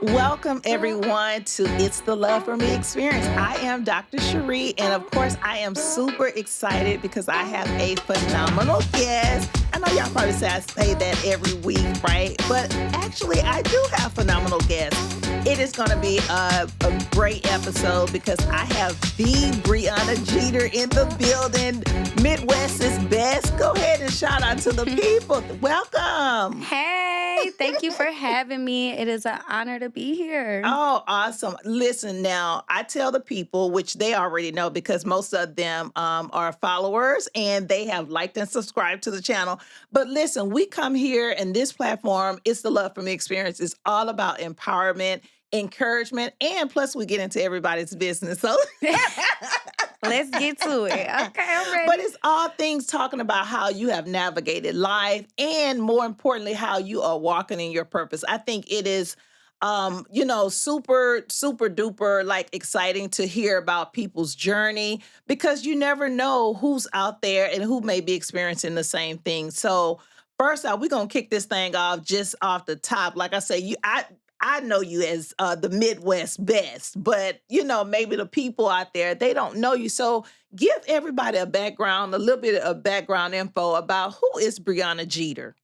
Welcome, everyone, to It's the Love for Me experience. I am Dr. Cherie, and of course, I am super excited because I have a phenomenal guest. I know y'all probably say I say that every week, right? But actually, I do have phenomenal guests. It is going to be a great episode because I have the Breona Jeter in the building, Midwest's best. Go ahead and shout out to the people. Welcome. Hey, thank you for having me. It is an honor to be here. Oh, awesome. Listen, now, I tell the people, which they already know because most of them are followers and they have liked and subscribed to the channel. But listen, we come here and this platform, It's the Love for Me experience, is all about empowerment, encouragement, and plus we get into everybody's business. So Let's get to it. Okay, I'm ready. But it's all things talking about how you have navigated life and more importantly, how you are walking in your purpose. I think it is super, super duper like exciting to hear about people's journey because you never know who's out there and who may be experiencing the same thing. So first off, we're gonna kick this thing off just off the top. Like I say, I know you as the Midwest best, but maybe the people out there, they don't know you. So give everybody a little bit of background info about who is Breona Jeter.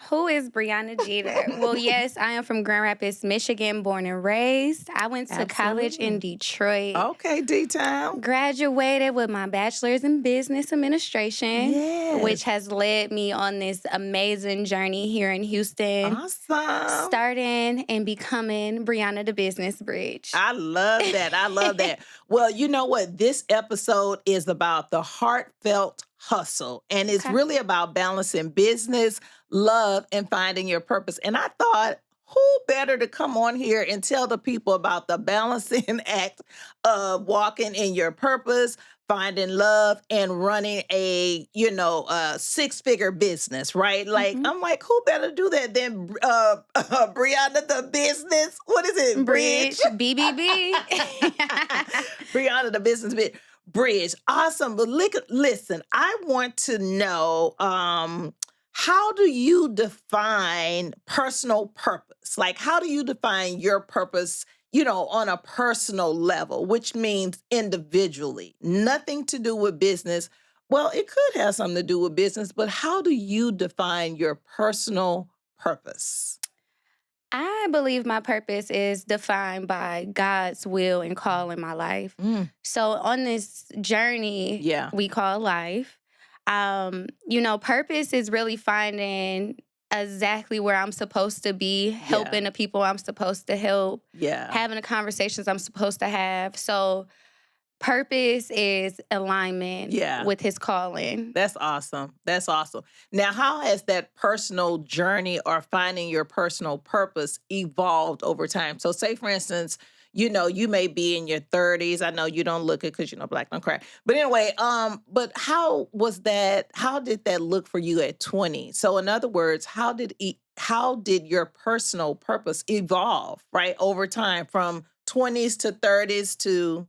Who is Breona Jeter? Well, yes, I am from Grand Rapids, Michigan, born and raised. I went to college in Detroit. Okay, D-Town. Graduated with my bachelor's in business administration, Yes. which has led me on this amazing journey here in Houston. Awesome. Starting and becoming Breona the Business Bridge. I love that. I love that. Well, you know what? This episode is about the heartfelt hustle, and it's really about balancing business, love, and finding your purpose. And I thought, who better to come on here and tell the people about the balancing act of walking in your purpose, finding love, and running a six-figure business, right? Like, I'm like, who better do that than Breona the business? What is it? Bridge, BBB. Breona the business bridge. Awesome. But listen, I want to know, how do you define personal purpose? Like, how do you define your purpose, on a personal level, which means individually, nothing to do with business. Well, it could have something to do with business, but how do you define your personal purpose? I believe my purpose is defined by God's will and call in my life. So on this journey we call life, purpose is really finding exactly where I'm supposed to be, helping the people I'm supposed to help, having the conversations I'm supposed to have. So purpose is alignment with his calling. That's awesome. That's awesome. Now, how has that personal journey or finding your personal purpose evolved over time? So say, for instance, you may be in your 30s. I know you don't look it because black don't cry. But anyway, but how did that look for you at 20? So in other words, how did your personal purpose evolve, right, over time from 20s to 30s to...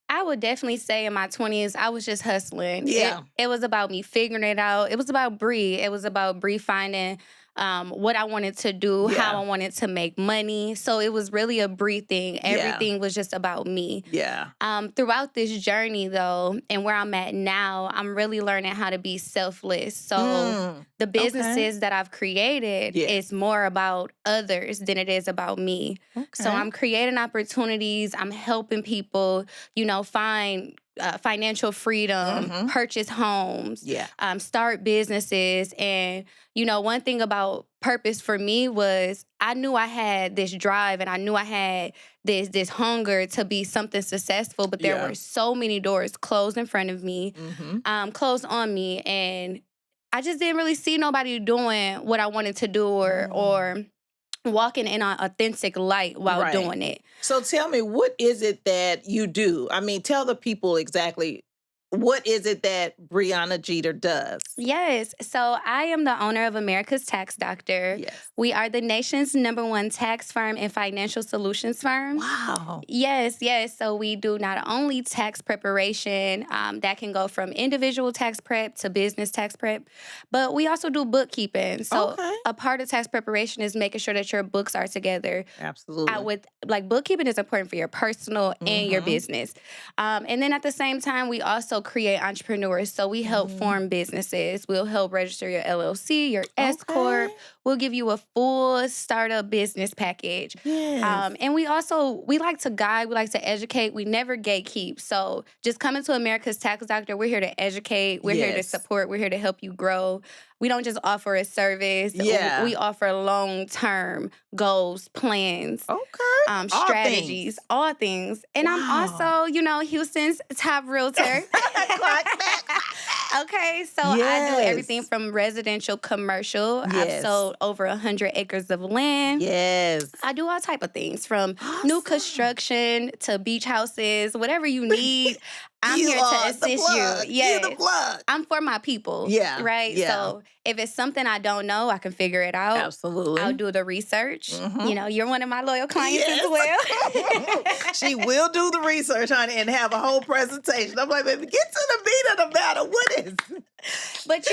I would definitely say in my 20s, I was just hustling. Yeah. It was about me figuring it out. It was about Bree. It was about Bree finding what I wanted to do, how I wanted to make money. So it was really a Bree thing. Everything was just about me. Yeah. Throughout this journey, though, and where I'm at now, I'm really learning how to be selfless. So the businesses that I've created is more about others than it is about me. So I'm creating opportunities. I'm helping people, find financial freedom, purchase homes, start businesses. And, one thing about purpose for me was I knew I had this drive and I knew I had this hunger to be something successful, but there were so many doors closed in front of me, closed on me. And I just didn't really see nobody doing what I wanted to do or walking in an authentic light while doing it. So tell me, what is it that you do? I mean, tell the people exactly what is it that Breona Jeter does? Yes. So I am the owner of America's Tax Doctor. Yes. We are the nation's #1 tax firm and financial solutions firm. Wow. Yes, yes. So we do not only tax preparation, that can go from individual tax prep to business tax prep, but we also do bookkeeping. So Okay. a part of tax preparation is making sure that your books are together. I Absolutely. would like bookkeeping is important for your personal and your Mm-hmm. business. And then at the same time, we also create entrepreneurs. So we help form businesses. We'll help register your LLC, your S Okay. corp. We'll give you a full startup business package. Yes. And we like to guide, we like to educate. We never gatekeep. So just coming to America's Tax Doctor, we're here to educate. We're here to Yes. support. We're here to help you grow. We don't just offer a service. Yeah. We offer long-term goals, plans, Okay. All strategies, things. all things. And I'm Wow. also, Houston's top realtor. Clock that. Okay, so I do everything Yes. from residential, commercial. I've Yes. sold over 100 acres of land. Yes. I do all type of things from new Awesome. construction to beach houses, whatever you need. I'm You here to are the assist you. plug. You the Yes. plug. I'm for my people, Yeah. right? Yeah. So if it's something I don't know, I can figure it out. I'll Absolutely. do the research. Mm-hmm. You're one of my loyal clients as Yes. well. She will do the research, honey, and have a whole presentation. I'm like, baby, get to the meat of the matter. What is? But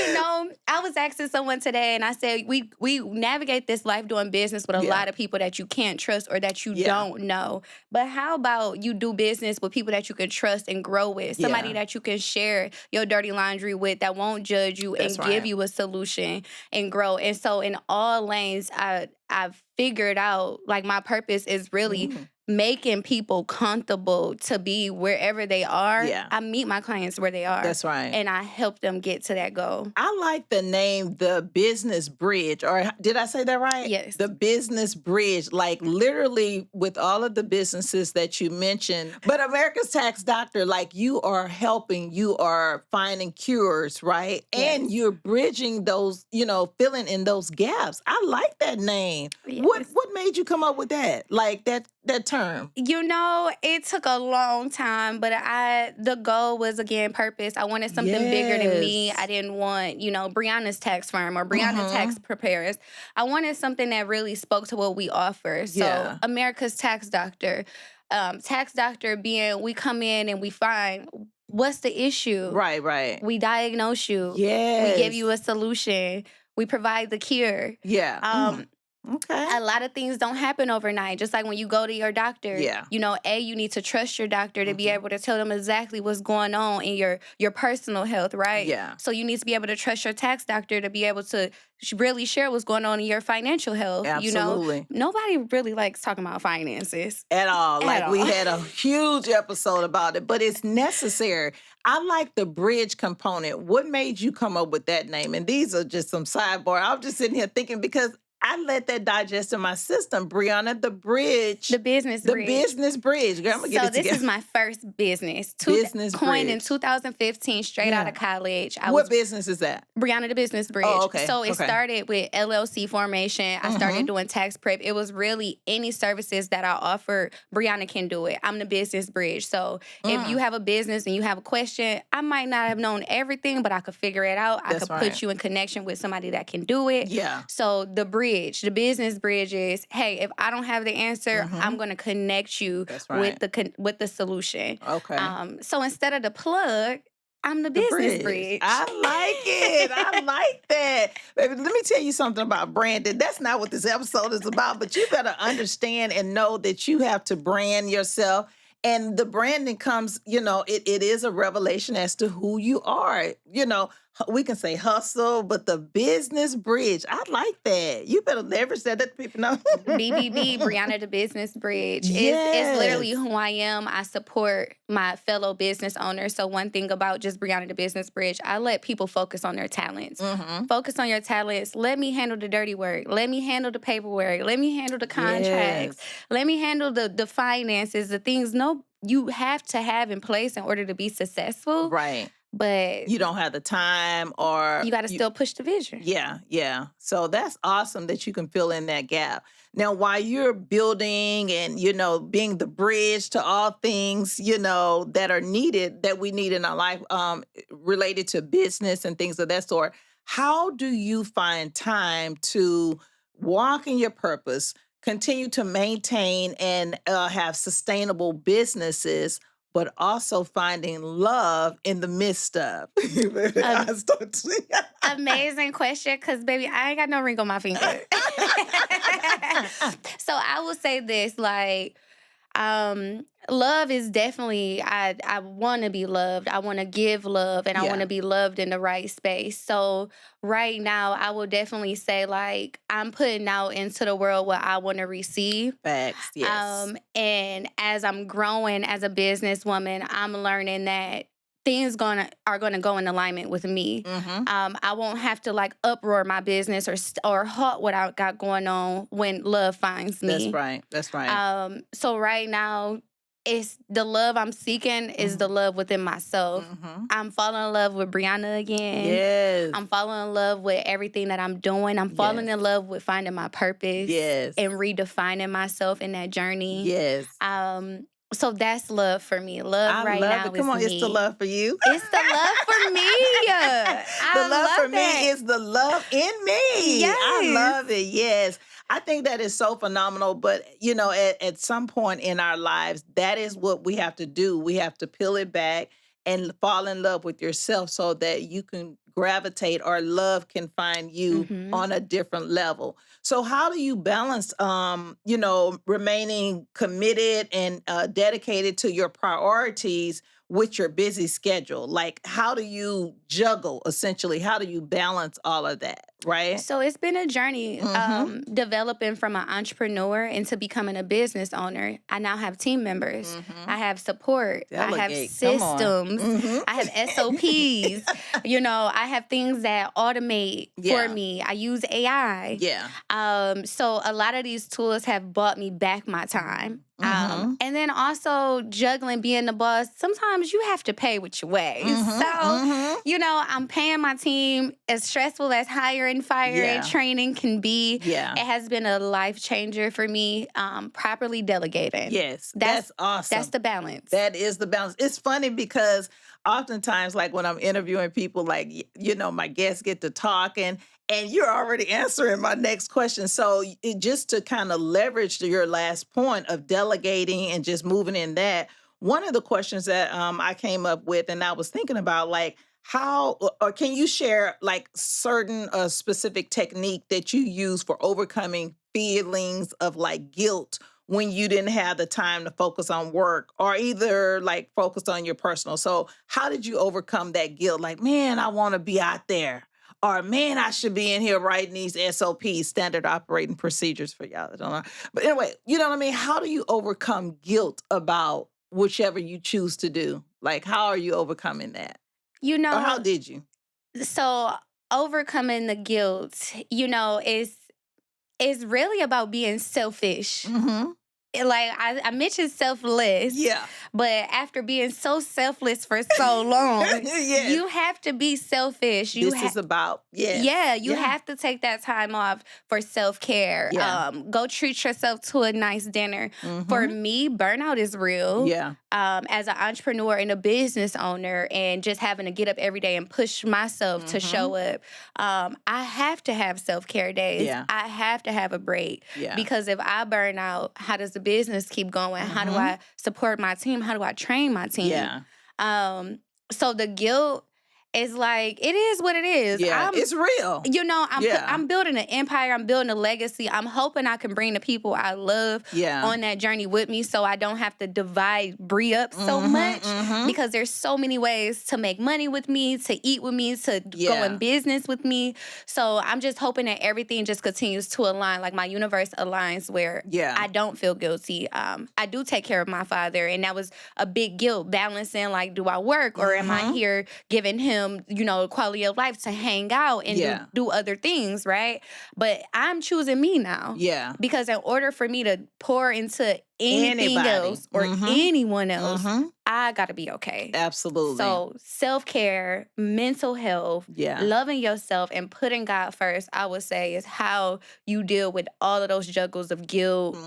I was asking someone today, and I said we navigate this life doing business with a Yeah. lot of people that you can't trust or that you Yeah. don't know. But how about you do business with people that you can trust and grow with? Somebody Yeah. that you can share your dirty laundry with, that won't judge you That's and give right. you a solution and grow. And so in all lanes, I've figured out like my purpose is really Mm. making people comfortable to be wherever they are. Yeah. I meet my clients where they are. That's right. And I help them get to that goal. I like the name, the business bridge, or did I say that right? Yes. The business bridge, like literally with all of the businesses that you mentioned. But America's Tax Doctor, like you are helping, you are finding cures, right? And Yes. you're bridging those, filling in those gaps. I like that name. What Yes. made you come up with that? Like that term? It took a long time, but the goal was again purpose. I wanted something bigger than me. Yes. I didn't want, Breonna's tax firm or Breonna Mhm. tax preparers. I wanted something that really spoke to what we offer. So Yeah. America's Tax Doctor. Tax doctor being we come in and we find what's the issue. Right, right. We diagnose you. We give you a Yes. solution. We provide the cure. Yeah. Okay. A lot of things don't happen overnight. Just like when you go to your doctor, Yeah. you need to trust your doctor to be Mhm. able to tell them exactly what's going on in your personal health, right? Yeah. So you need to be able to trust your tax doctor to be able to really share what's going on in your financial health. Absolutely. Nobody really likes talking about finances. At all. At Like we all. had a huge episode about it, but it's necessary. I like the bridge component. What made you come up with that name? And these are just some sidebar. I'm just sitting here thinking because I let that digest in my system, Breonna, the bridge. The business The bridge. business bridge. Girl, I'm going to So get it this together. is my first business. Business Coined in bridge. 2015, straight out Yeah. of college. I What was business is that? Breonna the Business Bridge. Oh, okay. So it Okay. started with LLC formation. I started doing tax prep. It was really any services that I offered, Breonna can do it. I'm the business bridge. So if you have a business and you have a question, I might not have known everything, but I could figure it out. I That's could right. put you in connection with somebody that can do it. Yeah. So the bridge, the business bridge is, hey, if I don't have the answer, I'm going to connect you That's with right. with the solution. Okay. So instead of the plug, I'm the The business bridge. I like it. I like that. Baby, let me tell you something about branding. That's not what this episode is about, but you better understand and know that you have to brand yourself. And the branding comes, it is a revelation as to who you are. We can say hustle, but the business bridge, I like that. You better leverage that. Let people know. BBB, Breonna the Business Bridge. It's literally Yes. who I am. I support my fellow business owners. So one thing about just Breonna the Business Bridge, I let people focus on their talents. Focus on your talents. Let me handle the dirty work. Let me handle the paperwork. Let me handle the contracts. Yes. Let me handle the finances, the things you have to have in place in order to be successful. Right. but you don't have the time, or you got to you, still push the vision. yeah, yeah. So that's awesome that you can fill in that gap. Now, while you're building and, being the bridge to all things, that are needed, that we need in our life, related to business and things of that sort, how do you find time to walk in your purpose, continue to maintain and have sustainable businesses, but also finding love in the midst of? Um, I start to- Amazing question, because baby, I ain't got no ring on my finger. So I will say this, like, love is definitely, I want to be loved. I want to give love, and I want Yeah, to be loved in the right space. So right now I will definitely say, like, I'm putting out into the world what I want to receive. facts. Yes. And as I'm growing as a businesswoman, I'm learning that things are gonna go in alignment with me. Mm-hmm. I won't have to like uproar my business or halt what I got going on when love finds That's me. right. That's right. So right now, it's the love I'm seeking is the love within myself. Mm-hmm. I'm falling in love with Breona again. Yes. I'm falling in love with everything that I'm doing. I'm falling Yes. in love with finding my purpose Yes. and redefining myself in that journey. Yes. So that's love for me. Love I right love now it. Come is on, it's the me. love for you. It's the love for me. The love for me that. is the love in me. I Yes. love it. Yes. I think that is so phenomenal. But, at some point in our lives, that is what we have to do. We have to peel it back and fall in love with yourself so that you can gravitate, or love can find you Mhm. on a different level. So how do you balance, remaining committed and dedicated to your priorities with your busy schedule? Like, how do you juggle, essentially? How do you balance all of that, right? So it's been a journey, Mm-hmm. developing from an entrepreneur into becoming a business owner. I now have team members. Mm-hmm. I have support. I have Delegate. Come on. systems. Mm-hmm. I have SOPs. I have things that automate for Yeah. me. I use AI. Yeah. So a lot of these tools have bought me back my time. Mm-hmm. And then also juggling being the boss, sometimes you have to pay with your ways. Mm-hmm. So, Mm-hmm. I'm paying my team, as stressful as hiring, firing, Yeah. training can be. Yeah. It has been a life changer for me, properly delegating. Yes. That's awesome. That's the balance. That is the balance. It's funny because oftentimes, like when I'm interviewing people, like, my guests get to talking and you're already answering my next question. So just to kind of leverage your last point of delegating and just moving in that, one of the questions that I came up with, and I was thinking about, like, how, or can you share like certain specific technique that you use for overcoming feelings of like guilt when you didn't have the time to focus on work, or either like focus on your personal? So how did you overcome that guilt? Like, man, I want to be out there. Or, man, I should be in here writing these SOPs, standard operating procedures, for y'all that don't know. But anyway, you know what I mean? How do you overcome guilt about whichever you choose to do? Like, how are you overcoming that? Or how did you? So overcoming the guilt, is really about being selfish. Mm-hmm. Like I mentioned selfless. Yeah. But after being so selfless for so long, Yes. you have to be selfish. This is about, yes. Yeah, you Yeah. have to take that time off for self-care. Yeah. Go treat yourself to a nice dinner. For Mhm. me, burnout is real. Yeah. As an entrepreneur and a business owner, and just having to get up every day and push myself to show up, I have to have self-care days. Yeah. I have to have a break. Yeah. Because if I burn out, how does the business keep going? How do I support my team? How do I train my team? Yeah. So the guilt is like, it is what it is. Yeah. It's real. Yeah. I'm building an empire. I'm building a legacy. I'm hoping I can bring the people I love Yeah. on that journey with me, so I don't have to divide Bree up so much, because there's so many ways to make money with me, to eat with me, to go in business with me. So I'm just hoping that everything just continues to align, like my universe aligns, where I don't feel guilty. I do take care of my father, and that was a big guilt, balancing, like, do I work, or am I here giving him, quality of life to hang out and do other things, right? But I'm choosing me now. Yeah. Because in order for me to pour into anything else or anyone else, I got to be okay. Absolutely. So self-care, mental health, Yeah. loving yourself and putting God first, I would say is how you deal with all of those juggles of guilt,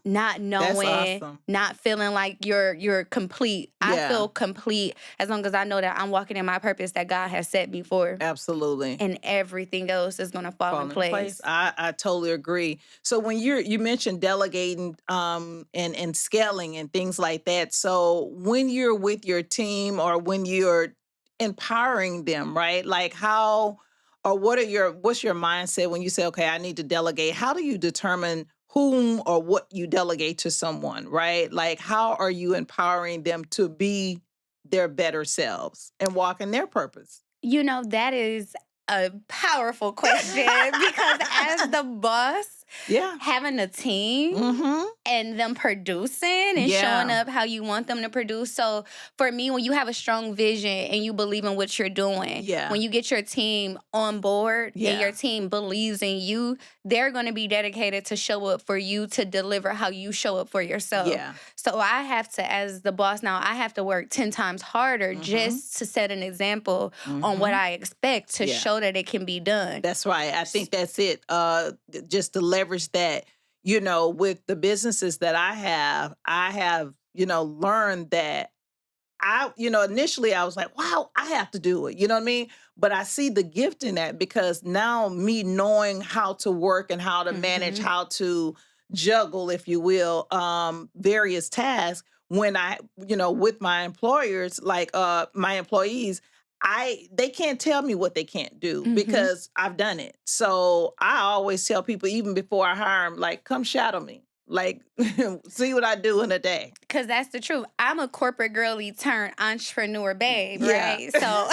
not That's knowing, awesome. not feeling like you're complete. I Yeah. feel complete as long as I know that I'm walking in my purpose that God has set me for. Absolutely. And everything else is gonna fall in place. I totally agree. So when you mentioned delegating and scaling and things like that. So when you're with your team or when you're empowering them, right? Like how or what's your mindset when you say, okay, I need to delegate? How do you determine whom or what you delegate to someone, right? Like how are you empowering them to be their better selves and walk in their purpose? You know, that is a powerful question because as the boss, Yeah. having a team and them producing and showing Yeah. up how you want them to produce. So for me, when you have a strong vision and you believe in what you're doing, Yeah. when you get your team on board and Yeah. your team believes in you, they're going to be dedicated to show up for you to deliver how you show up for yourself. Yeah. So I have to, as the boss now, I have to work 10 times harder just to set an example on what I expect to Yeah. show that it can be done. That's right. I think that's it. Just to leverage that, with the businesses that I have, learned that initially I was like, wow, I have to do it. You know what I mean? But I see the gift in that because now me knowing how to work and how to manage, how to juggle, if you will, various tasks when with my employers, like my employees, they can't tell me what they can't do because I've done it. So I always tell people, even before I hire them, like, come shadow me. Like, see what I do in a day. Because that's the truth. I'm a corporate girly turned entrepreneur babe, Yeah. right? So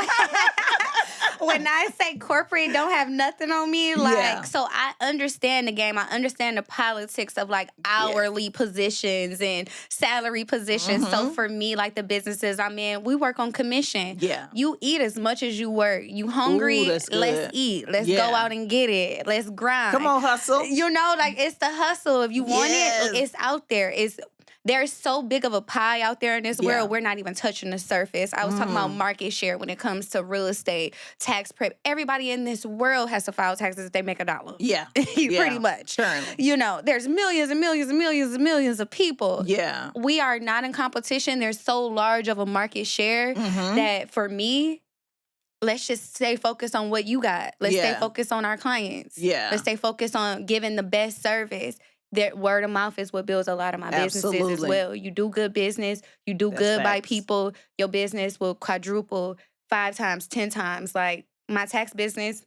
when I say corporate don't have nothing on me, so I understand the game. I understand the politics of like hourly positions and salary positions. So for me, like the businesses I'm in, we work on commission. Yeah. You eat as much as you work. You hungry? Ooh, that's Let's good. eat. Let's go out and get it. Let's grind. Come on, hustle. Like it's the hustle. If you want it, it's out there. There's so big of a pie out there in this world, we're not even touching the surface. I was talking about market share when it comes to real estate, tax prep. Everybody in this world has to file taxes if they make $1. Yeah. Pretty much. Certainly. There's millions and millions and millions and millions of people. Yeah. We are not in competition. There's so large of a market share that for me, let's just stay focused on what you got. Let's stay focused on our clients. Yeah. Let's stay focused on giving the best service. That word of mouth is what builds a lot of my businesses as well. You do good business, you do good by people, your business will quadruple 5 times, 10 times. Like my tax business,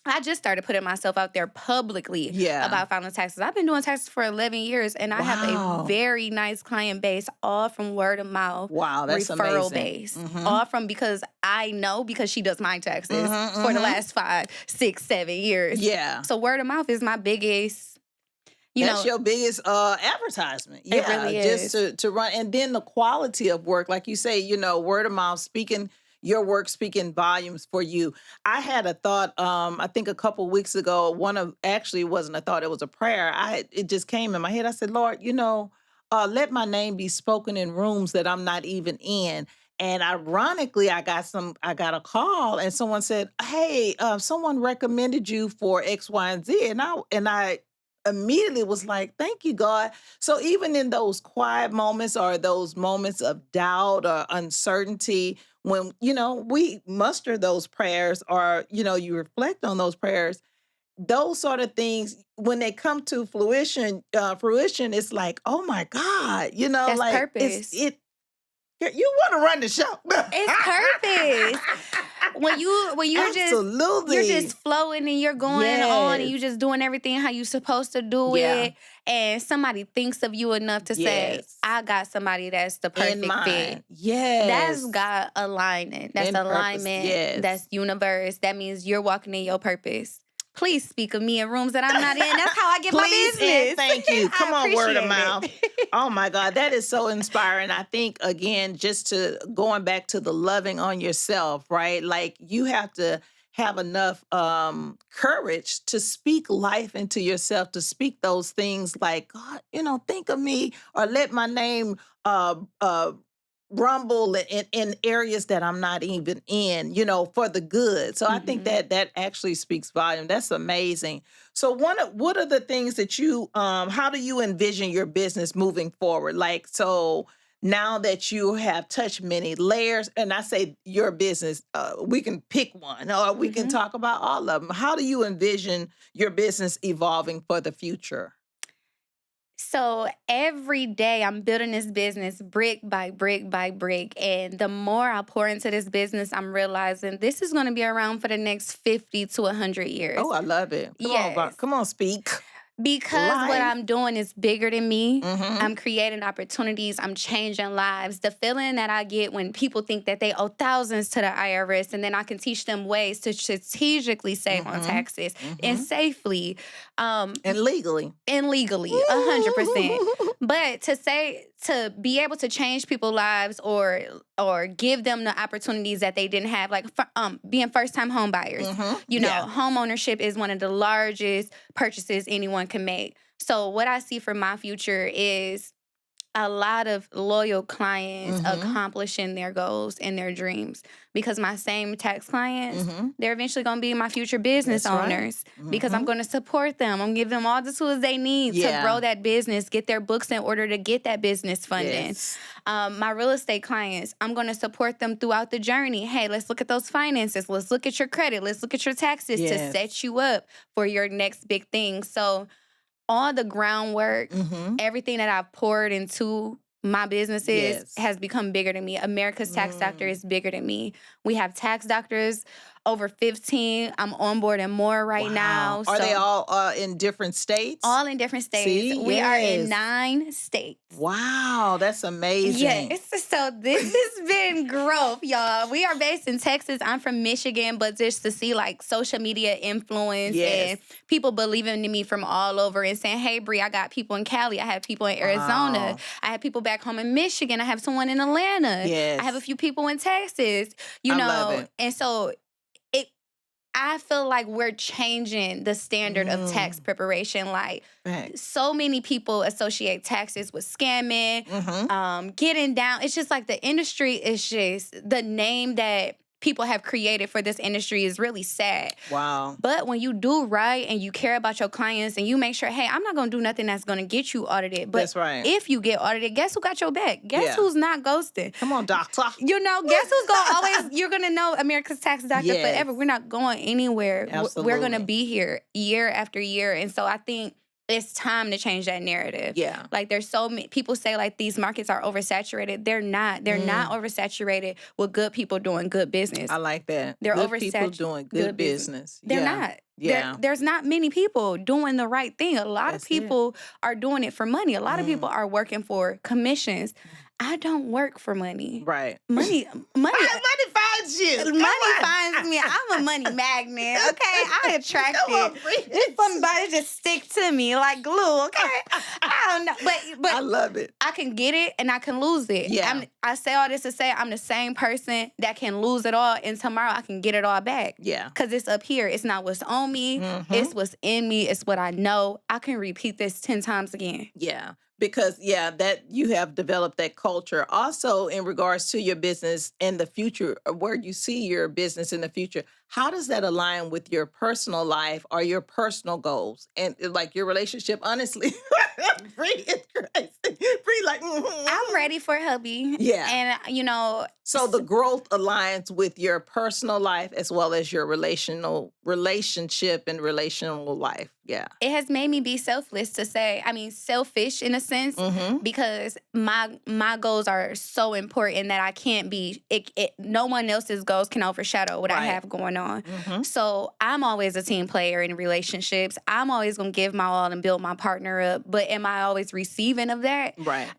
I just started putting myself out there publicly about filing taxes. I've been doing taxes for 11 years, and I have a very nice client base, all from word of mouth. Wow, that's referral amazing. base. All from because I know because she does my taxes for the last 5, 6, 7 years. Yeah. So word of mouth is my biggest. That's your biggest advertisement. Yeah, it really is. Just to run. And then the quality of work, like you say, word of mouth, speaking your work, speaking volumes for you. I had a thought, I think a couple weeks ago, actually it wasn't a thought, it was a prayer. It just came in my head. I said, Lord, let my name be spoken in rooms that I'm not even in. And ironically, I got a call and someone said, hey, someone recommended you for X, Y, and Z. And I immediately was like, thank you, God. So even in those quiet moments or those moments of doubt or uncertainty, when, we muster those prayers or, you reflect on those prayers, those sort of things, when they come to fruition, it's like, oh my God, That's like purpose. you want to run the show. It's purpose. When you're just flowing and you're going on and you just doing everything how you supposed to do it, and somebody thinks of you enough to say, I got somebody that's the perfect fit. That's God aligning. That's alignment. That's universe. That means you're walking in your purpose. Please speak of me in rooms that I'm not in. That's how I get my business. And thank you. Come on, word of mouth. Oh my God, that is so inspiring. I think, again, just going back to the loving on yourself, right? Like you have to have enough courage to speak life into yourself, to speak those things like, God, think of me, or let my name rumble in areas that I'm not even in, for the good. So I think that actually speaks volume. That's amazing. So what are the things that how do you envision your business moving forward? Like, so now that you have touched many layers, and I say your business, we can pick one or we can talk about all of them. How do you envision your business evolving for the future? So every day I'm building this business brick by brick by brick. And the more I pour into this business, I'm realizing this is going to be around for the next 50 to 100 years. Oh, I love it. Come on, Yes. come on, speak. Because what Life. I'm doing is bigger than me. Mm-hmm. I'm creating opportunities. I'm changing lives. The feeling that I get when people think that they owe thousands to the IRS, and then I can teach them ways to strategically save on taxes and safely. And legally. And legally, 100%. But to be able to change people's lives or give them the opportunities that they didn't have, like being first-time home buyers. Home ownership is one of the largest purchases anyone can make. So what I see for my future is a lot of loyal clients accomplishing their goals and their dreams, because my same tax clients, they're eventually going to be my future business owners because I'm going to support them. I'm going to give them all the tools they need to grow that business, get their books in order to get that business funding. Yes. My real estate clients, I'm going to support them throughout the journey. Hey, let's look at those finances. Let's look at your credit. Let's look at your taxes to set you up for your next big thing. So all the groundwork, everything that I've poured into my businesses has become bigger than me. America's Tax Doctor is bigger than me. We have tax doctors over 15. I'm onboarding more right now. Are they all in different states? All in different states. See? We are in 9 states. Wow, that's amazing. Yes. So this has been growth, y'all. We are based in Texas. I'm from Michigan, but just to see like social media influence and people believing in me from all over and saying, hey, Bree, I got people in Cali. I have people in Arizona. I have people back home in Michigan. I have someone in Atlanta. Yes. I have a few people in Texas, I love it. And so I feel like we're changing the standard of tax preparation. Like, so many people associate taxes with scamming, getting down. It's just like the industry is just, the name that people have created for this industry is really sad. Wow. But when you do right and you care about your clients and you make sure, hey, I'm not going to do nothing that's going to get you audited. But that's right. If you get audited, guess who got your back? Guess who's not ghosting? Come on, doctor. Guess who's going to always, you're going to know America's Tax Doctor forever. We're not going anywhere. Absolutely. We're going to be here year after year. And so I think it's time to change that narrative. Yeah. Like, there's so many people say like these markets are oversaturated. They're not. They're not oversaturated with good people doing good business. I like that. They're good people doing good business. They're not. Yeah. There's not many people doing the right thing. A lot of people are doing it for money. A lot of people are working for commissions. I don't work for money. Right. Money finds you. Money finds me. I'm a money magnet. Okay, I attract it. Somebody just stick to me like glue. Okay, I don't know, but I love it. I can get it and I can lose it. Yeah. I say all this to say I'm the same person that can lose it all, and tomorrow I can get it all back. Yeah. Because it's up here. It's not what's on me. It's what's in me. It's what I know. I can repeat this 10 times again. Yeah. Because, that you have developed that culture. Also, in regards to your business in the future, or where you see your business in the future, how does that align with your personal life or your personal goals? And like your relationship, honestly, Bree is crazy. Bree like, I'm ready for hubby. Yeah. And, so the growth aligns with your personal life as well as your relationship and relational life. Yeah. It has made me be selfish in a sense, because my goals are so important that I can't be, no one else's goals can overshadow what I have going on. So I'm always a team player in relationships. I'm always going to give my all and build my partner up. But am I always receiving of that? Right.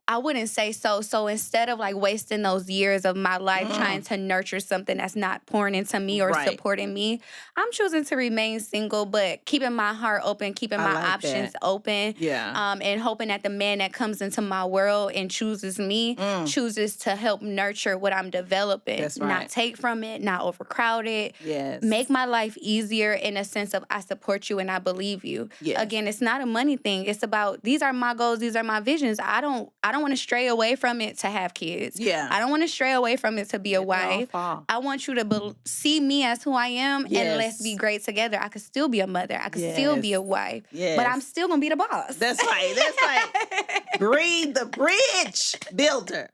I wouldn't say so. So instead of like wasting those years of my life trying to nurture something that's not pouring into me or supporting me, I'm choosing to remain single, but keeping my heart open, keeping my options open. Yeah. And hoping that the man that comes into my world and chooses me chooses to help nurture what I'm developing. That's right. Not take from it, not overcrowd it. Yes. Make my life easier in a sense of I support you and I believe you. Yes. Again, it's not a money thing. It's about, these are my goals, these are my visions. I don't don't want to stray away from it to have kids. Yeah. I don't want to stray away from it to be a wife. I want you to see me as who I am, and let's be great together. I could still be a mother. I could still be a wife. But I'm still going to be the boss. That's right. That's right. Breathe the bridge builder.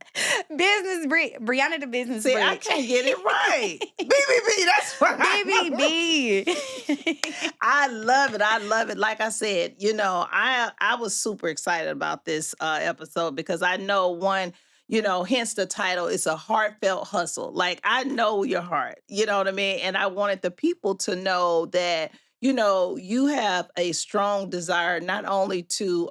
Business bridge. Breona the business bridge. I can't get it right. BBB, that's right. BBB. I love it. I love it. Like I said, I was super excited about this episode because I know one, hence the title, it's a heartfelt hustle. Like, I know your heart, you know what I mean? And I wanted the people to know that, you have a strong desire not only to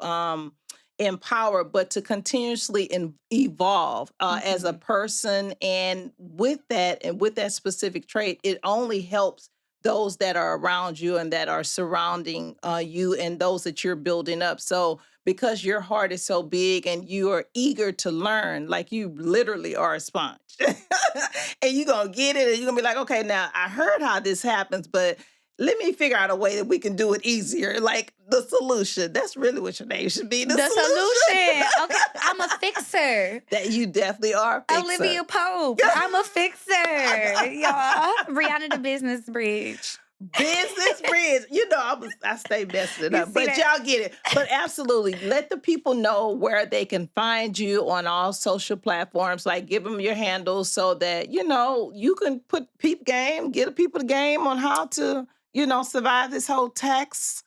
empower, but to continuously evolve as a person. And with that specific trait, it only helps those that are around you and that are surrounding you and those that you're building up. So because your heart is so big and you are eager to learn, like you literally are a sponge. And you're going to get it and you're going to be like, okay, now I heard how this happens, but let me figure out a way that we can do it easier. Like the solution. That's really what your name should be. The solution. Okay, I'm a fixer. That you definitely are a fixer. Olivia Pope. I'm a fixer. Y'all. Breona the business bridge. Business bridge. I stay messing it up. But y'all get it. But absolutely, let the people know where they can find you on all social platforms. Like, give them your handles so that, you can put get people the game on how to, survive this whole tax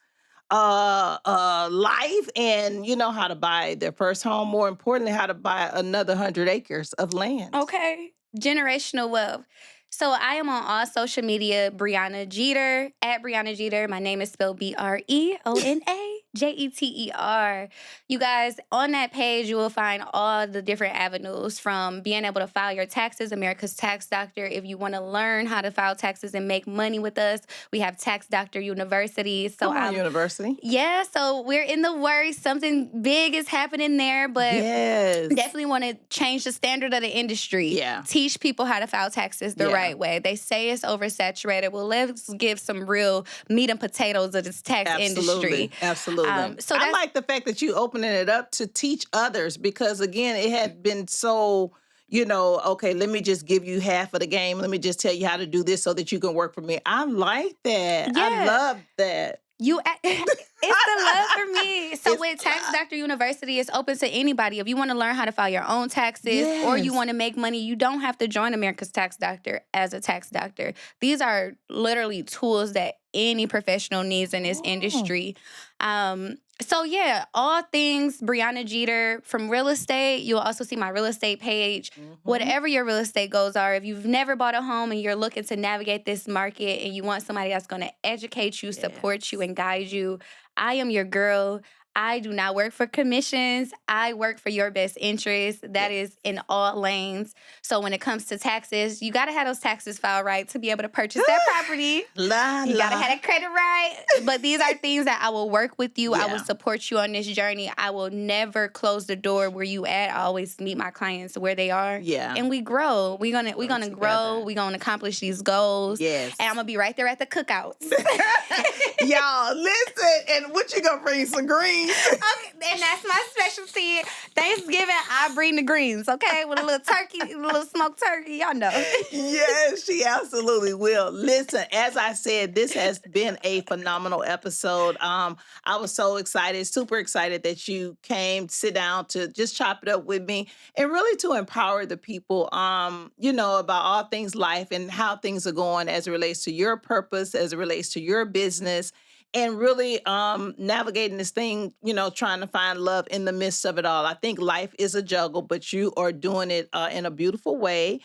life, and how to buy their first home. More importantly, how to buy another 100 acres of land. Okay. Generational wealth. So I am on all social media, Breona Jeter, at Breona Jeter. My name is spelled BreonaJeter. You guys, on that page, you will find all the different avenues, from being able to file your taxes, America's Tax Doctor. If you want to learn how to file taxes and make money with us, we have Tax Doctor University. So University. Yeah, so we're in the works. Something big is happening there, but definitely want to change the standard of the industry. Yeah. Teach people how to file taxes the right way. They say it's oversaturated. Well, let's give some real meat and potatoes of this tax industry. Absolutely. So I like the fact that you opening it up to teach others, because again, it had been so, okay, let me just give you half of the game. Let me just tell you how to do this so that you can work for me. I like that. Yeah. I love that. It's the love for me. So with Tax Doctor University, it's open to anybody. If you want to learn how to file your own taxes or you want to make money, you don't have to join America's Tax Doctor as a tax doctor. These are literally tools that any professional needs in this industry. So yeah, all things Breona Jeter. From real estate, you'll also see my real estate page. Whatever your real estate goals are, if you've never bought a home and you're looking to navigate this market and you want somebody that's going to educate you, support you, and guide you, I am your girl. I do not work for commissions. I work for your best interest. That is in all lanes. So when it comes to taxes, you got to have those taxes filed right to be able to purchase that property. You got to have that credit right. But these are things that I will work with you. I will support you on this journey. I will never close the door where you at. I always meet my clients where they are. Yeah. And we grow. We're gonna grow. We're gonna accomplish these goals. Yes. And I'm gonna be right there at the cookouts. Y'all, listen. And what you gonna bring? Some greens? Okay, and that's my specialty. Thanksgiving, I bring the greens, okay? With a little turkey, a little smoked turkey, y'all know. Yes, she absolutely will. Listen, as I said, this has been a phenomenal episode. I was so excited, super excited that you came, sit down to just chop it up with me and really to empower the people, about all things life and how things are going as it relates to your purpose, as it relates to your business. And really navigating this thing, trying to find love in the midst of it all. I think life is a juggle, but you are doing it in a beautiful way.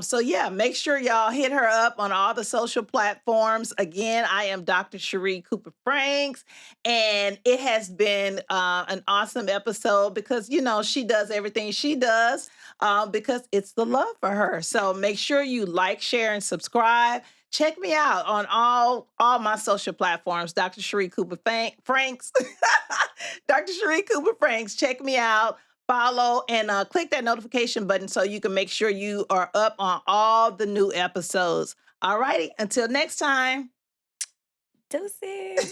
So yeah, make sure y'all hit her up on all the social platforms. Again, I am Dr. Cherie Cooper Franks, and it has been an awesome episode because, she does everything she does because it's the love for her. So make sure you like, share, and subscribe. Check me out on all my social platforms, Dr. Cherie Cooper Franks. Dr. Cherie Cooper Franks. Check me out, follow, and click that notification button so you can make sure you are up on all the new episodes. All righty, until next time. Deuces.